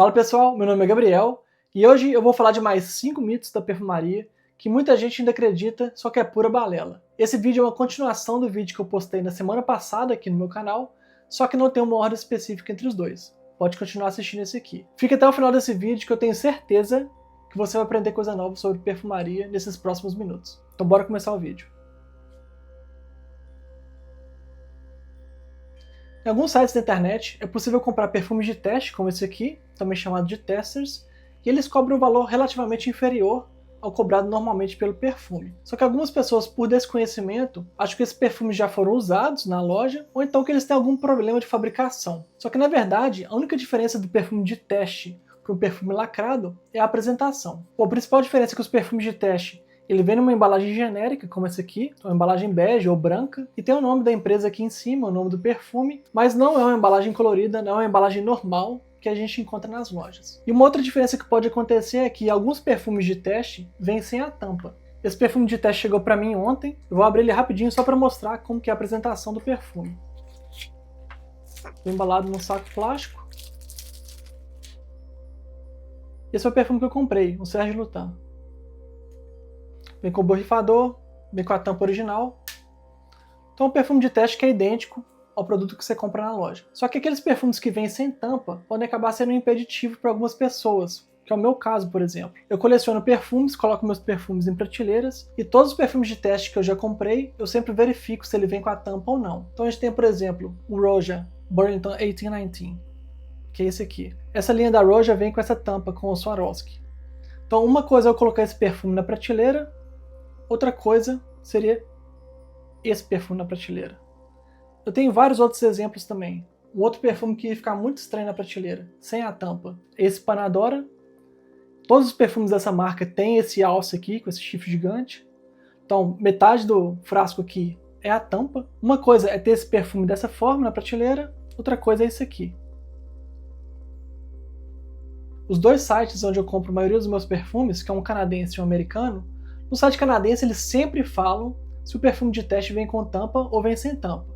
Fala pessoal, meu nome é Gabriel e hoje eu vou falar de mais 5 mitos da perfumaria que muita gente ainda acredita, só que é pura balela. Esse vídeo é uma continuação do vídeo que eu postei na semana passada aqui no meu canal, só que não tem uma ordem específica entre os dois. Pode continuar assistindo esse aqui. Fica até o final desse vídeo que eu tenho certeza que você vai aprender coisa nova sobre perfumaria nesses próximos minutos. Então bora começar o vídeo. Em alguns sites da internet é possível comprar perfumes de teste, como esse aqui, também chamado de testers, e eles cobram um valor relativamente inferior ao cobrado normalmente pelo perfume. Só que algumas pessoas, por desconhecimento, acham que esses perfumes já foram usados na loja, ou então que eles têm algum problema de fabricação. Só que na verdade, a única diferença do perfume de teste para um perfume lacrado é a apresentação. A principal diferença é que os perfumes de teste ele vem numa embalagem genérica, como essa aqui, uma embalagem bege ou branca, e tem o nome da empresa aqui em cima, o nome do perfume, mas não é uma embalagem colorida, não é uma embalagem normal que a gente encontra nas lojas. E uma outra diferença que pode acontecer é que alguns perfumes de teste vêm sem a tampa. Esse perfume de teste chegou para mim ontem, eu vou abrir ele rapidinho só para mostrar como que é a apresentação do perfume. Foi embalado num saco plástico. Esse é o perfume que eu comprei, um Serge Lutens. Vem com o borrifador, vem com a tampa original. Então é um perfume de teste que é idêntico ao produto que você compra na loja. Só que aqueles perfumes que vêm sem tampa podem acabar sendo um impeditivo para algumas pessoas, que é o meu caso, por exemplo. Eu coleciono perfumes, coloco meus perfumes em prateleiras, e todos os perfumes de teste que eu já comprei, eu sempre verifico se ele vem com a tampa ou não. Então a gente tem, por exemplo, o Roja Burlington 1819, que é esse aqui. Essa linha da Roja vem com essa tampa, com o Swarovski. Então uma coisa é eu colocar esse perfume na prateleira, outra coisa seria esse perfume na prateleira. Eu tenho vários outros exemplos também. Um outro perfume que ia ficar muito estranho na prateleira, sem a tampa. Esse Panadora. Todos os perfumes dessa marca têm esse alce aqui, com esse chifre gigante. Então, metade do frasco aqui é a tampa. Uma coisa é ter esse perfume dessa forma na prateleira, outra coisa é esse aqui. Os dois sites onde eu compro a maioria dos meus perfumes, que é um canadense e um americano, no site canadense eles sempre falam se o perfume de teste vem com tampa ou vem sem tampa,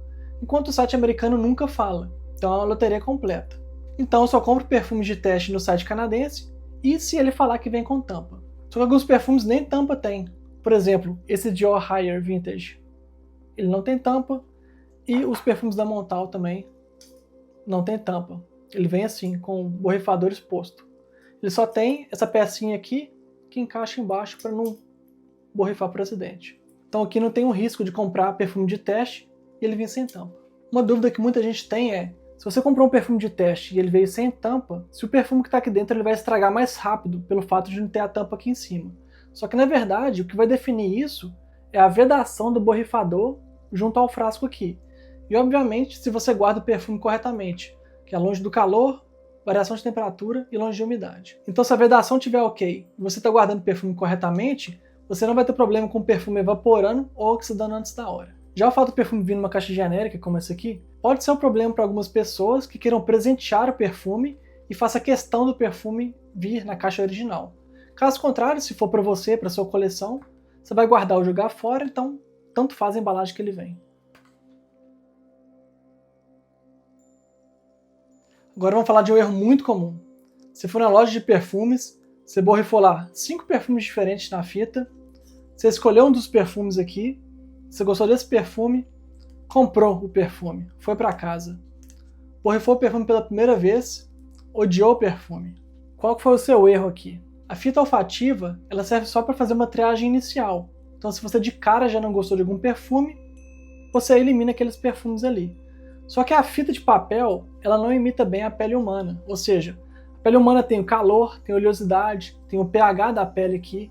enquanto o site americano nunca fala, então é uma loteria completa. Então eu só compro perfumes de teste no site canadense e se ele falar que vem com tampa. Só que alguns perfumes nem tampa tem. Por exemplo, esse Dior Higher Vintage, ele não tem tampa, e os perfumes da Montal também não tem tampa. Ele vem assim, com o borrifador exposto. Ele só tem essa pecinha aqui que encaixa embaixo para não borrifar por acidente. Então aqui não tem um risco de comprar perfume de teste e ele vir sem tampa. Uma dúvida que muita gente tem é, se você comprou um perfume de teste e ele veio sem tampa, se o perfume que está aqui dentro ele vai estragar mais rápido pelo fato de não ter a tampa aqui em cima. Só que na verdade o que vai definir isso é a vedação do borrifador junto ao frasco aqui. E obviamente se você guarda o perfume corretamente, que é longe do calor, variação de temperatura e longe de umidade. Então se a vedação estiver ok e você está guardando o perfume corretamente, você não vai ter problema com o perfume evaporando ou oxidando antes da hora. Já o fato do perfume vir numa caixa genérica, como essa aqui, pode ser um problema para algumas pessoas que queiram presentear o perfume e faça questão do perfume vir na caixa original. Caso contrário, se for para você, para sua coleção, você vai guardar ou jogar fora, então tanto faz a embalagem que ele vem. Agora vamos falar de um erro muito comum. Se for na loja de perfumes, você borrifou lá 5 perfumes diferentes na fita, você escolheu um dos perfumes aqui, você gostou desse perfume, comprou o perfume, foi para casa. Borrifou o perfume pela primeira vez, odiou o perfume. Qual que foi o seu erro aqui? A fita olfativa ela serve só para fazer uma triagem inicial. Então se você de cara já não gostou de algum perfume, você elimina aqueles perfumes ali. Só que a fita de papel ela não imita bem a pele humana, ou seja, a pele humana tem o calor, tem a oleosidade, tem o pH da pele aqui.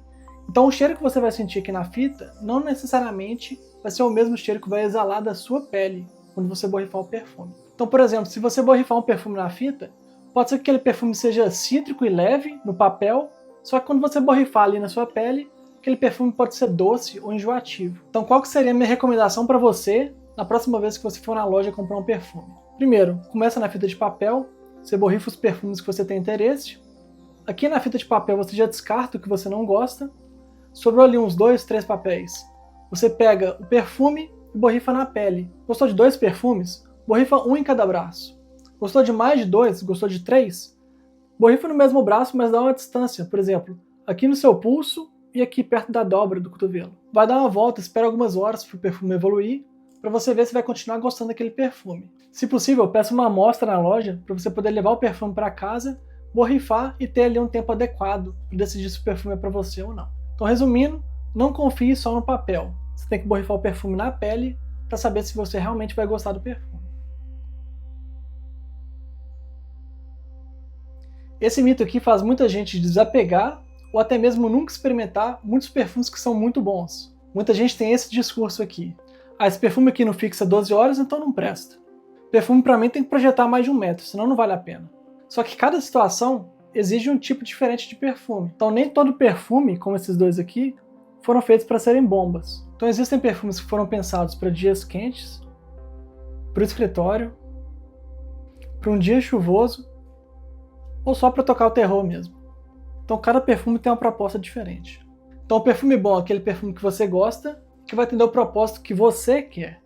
Então o cheiro que você vai sentir aqui na fita não necessariamente vai ser o mesmo cheiro que vai exalar da sua pele quando você borrifar o perfume. Então, por exemplo, se você borrifar um perfume na fita, pode ser que aquele perfume seja cítrico e leve no papel, só que quando você borrifar ali na sua pele, aquele perfume pode ser doce ou enjoativo. Então qual que seria a minha recomendação para você na próxima vez que você for na loja comprar um perfume? Primeiro, começa na fita de papel, você borrifa os perfumes que você tem interesse. Aqui na fita de papel você já descarta o que você não gosta. Sobrou ali uns 2, 3 papéis. Você pega o perfume e borrifa na pele. Gostou de 2 perfumes? Borrifa um em cada braço. Gostou de mais de 2? Gostou de 3? Borrifa no mesmo braço, mas dá uma distância, por exemplo, aqui no seu pulso e aqui perto da dobra do cotovelo. Vai dar uma volta, espera algumas horas para o perfume evoluir, para você ver se vai continuar gostando daquele perfume. Se possível, peça uma amostra na loja para você poder levar o perfume para casa, borrifar e ter ali um tempo adequado para decidir se o perfume é para você ou não. Então, resumindo, não confie só no papel. Você tem que borrifar o perfume na pele para saber se você realmente vai gostar do perfume. Esse mito aqui faz muita gente desapegar ou até mesmo nunca experimentar muitos perfumes que são muito bons. Muita gente tem esse discurso aqui. Ah, esse perfume aqui não fixa 12 horas, então não presta. Perfume para mim tem que projetar mais de 1 metro, senão não vale a pena. Só que cada situação exige um tipo diferente de perfume. Então nem todo perfume, como esses dois aqui, foram feitos para serem bombas. Então existem perfumes que foram pensados para dias quentes, para o escritório, para um dia chuvoso, ou só para tocar o terror mesmo. Então cada perfume tem uma proposta diferente. Então o perfume bom é aquele perfume que você gosta, que vai atender o propósito que você quer.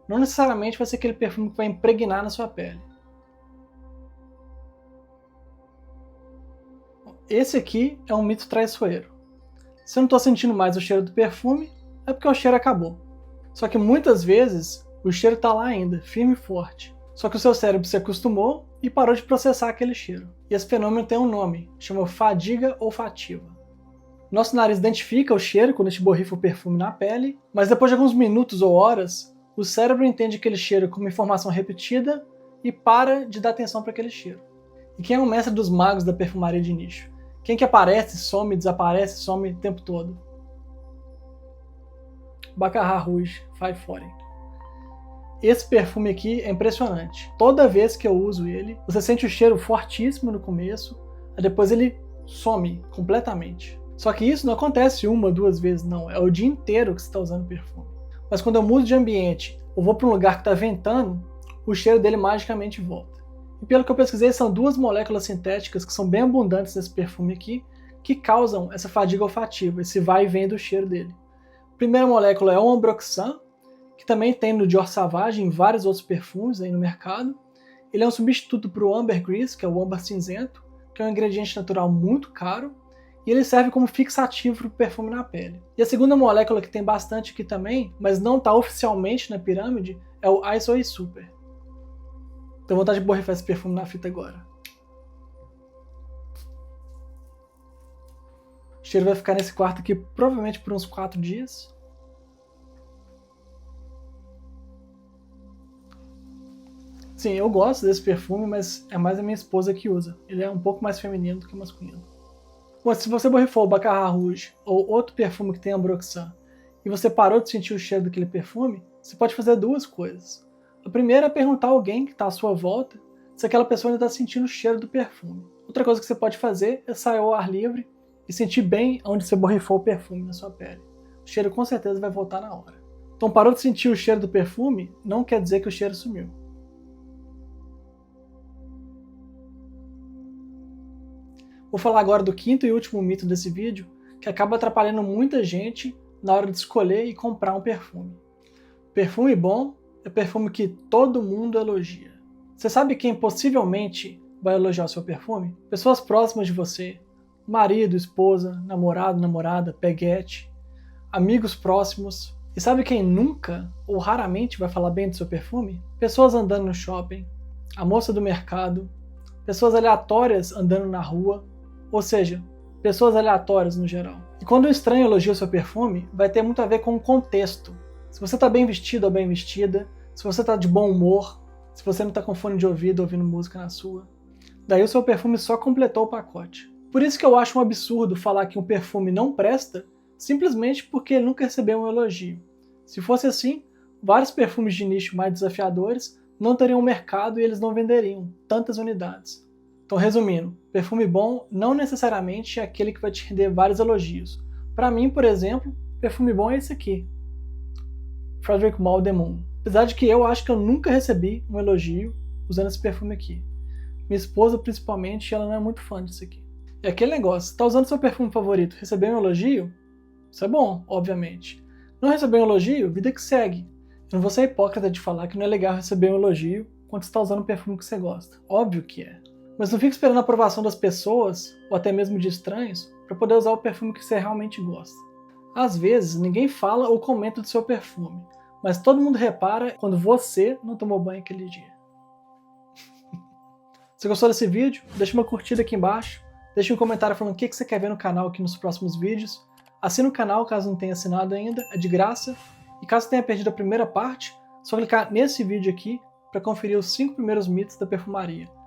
Não necessariamente vai ser aquele perfume que vai impregnar na sua pele. Esse aqui é um mito traiçoeiro. Se eu não estou sentindo mais o cheiro do perfume, é porque o cheiro acabou. Só que muitas vezes o cheiro está lá ainda, firme e forte. Só que o seu cérebro se acostumou e parou de processar aquele cheiro. E esse fenômeno tem um nome, chama fadiga olfativa. Nosso nariz identifica o cheiro quando a gente borrifa o perfume na pele, mas depois de alguns minutos ou horas, o cérebro entende aquele cheiro como informação repetida e para de dar atenção para aquele cheiro. E quem é o mestre dos magos da perfumaria de nicho? Quem que aparece, some, desaparece, some o tempo todo? Baccarat Rouge 540. Esse perfume aqui é impressionante. Toda vez que eu uso ele, você sente o cheiro fortíssimo no começo, aí depois ele some completamente. Só que isso não acontece 1 ou 2 vezes, não. É o dia inteiro que você está usando perfume. Mas quando eu mudo de ambiente ou vou para um lugar que está ventando, o cheiro dele magicamente volta. E pelo que eu pesquisei, são 2 moléculas sintéticas que são bem abundantes nesse perfume aqui, que causam essa fadiga olfativa, esse vai e vem do cheiro dele. A primeira molécula é o Ambroxan, que também tem no Dior Sauvage e em vários outros perfumes aí no mercado. Ele é um substituto para o ambergris, que é o âmbar cinzento, que é um ingrediente natural muito caro, e ele serve como fixativo para o perfume na pele. E a segunda molécula que tem bastante aqui também, mas não está oficialmente na pirâmide, é o Isoe Super. Tenho vontade de borrifar esse perfume na fita agora. O cheiro vai ficar nesse quarto aqui provavelmente por uns 4 dias. Sim, eu gosto desse perfume, mas é mais a minha esposa que usa. Ele é um pouco mais feminino do que masculino. Bom, se você borrifou o Baccarat Rouge ou outro perfume que tem Ambroxan e você parou de sentir o cheiro daquele perfume, você pode fazer 2 coisas. A primeira é perguntar a alguém que está à sua volta se aquela pessoa ainda está sentindo o cheiro do perfume. Outra coisa que você pode fazer é sair ao ar livre e sentir bem onde você borrifou o perfume na sua pele. O cheiro com certeza vai voltar na hora. Então parou de sentir o cheiro do perfume, não quer dizer que o cheiro sumiu. Vou falar agora do 5º e último mito desse vídeo, que acaba atrapalhando muita gente na hora de escolher e comprar um perfume. Perfume bom é perfume que todo mundo elogia. Você sabe quem possivelmente vai elogiar o seu perfume? Pessoas próximas de você, marido, esposa, namorado, namorada, peguete, amigos próximos. E sabe quem nunca ou raramente vai falar bem do seu perfume? Pessoas andando no shopping, a moça do mercado, pessoas aleatórias andando na rua, ou seja, pessoas aleatórias no geral. E quando um estranho elogia o seu perfume, vai ter muito a ver com o contexto. Se você está bem vestido ou bem vestida, se você está de bom humor, se você não está com fone de ouvido ouvindo música na sua. Daí o seu perfume só completou o pacote. Por isso que eu acho um absurdo falar que um perfume não presta simplesmente porque ele nunca recebeu um elogio. Se fosse assim, vários perfumes de nicho mais desafiadores não teriam mercado e eles não venderiam tantas unidades. Então, resumindo, perfume bom não necessariamente é aquele que vai te render vários elogios. Para mim, por exemplo, perfume bom é esse aqui, Frederic Malle The Moon. Apesar de que eu acho que eu nunca recebi um elogio usando esse perfume aqui. Minha esposa, principalmente, ela não é muito fã disso aqui. E aquele negócio, tá usando seu perfume favorito, receber um elogio? Isso é bom, obviamente. Não receber um elogio, vida que segue. Eu não vou ser hipócrita de falar que não é legal receber um elogio quando você está usando um perfume que você gosta. Óbvio que é. Mas não fique esperando a aprovação das pessoas, ou até mesmo de estranhos, para poder usar o perfume que você realmente gosta. Às vezes, ninguém fala ou comenta do seu perfume, mas todo mundo repara quando você não tomou banho aquele dia. Se gostou desse vídeo, deixa uma curtida aqui embaixo, deixa um comentário falando o que você quer ver no canal aqui nos próximos vídeos. Assina o canal caso não tenha assinado ainda, é de graça. E caso tenha perdido a primeira parte, é só clicar nesse vídeo aqui para conferir os 5 primeiros mitos da perfumaria.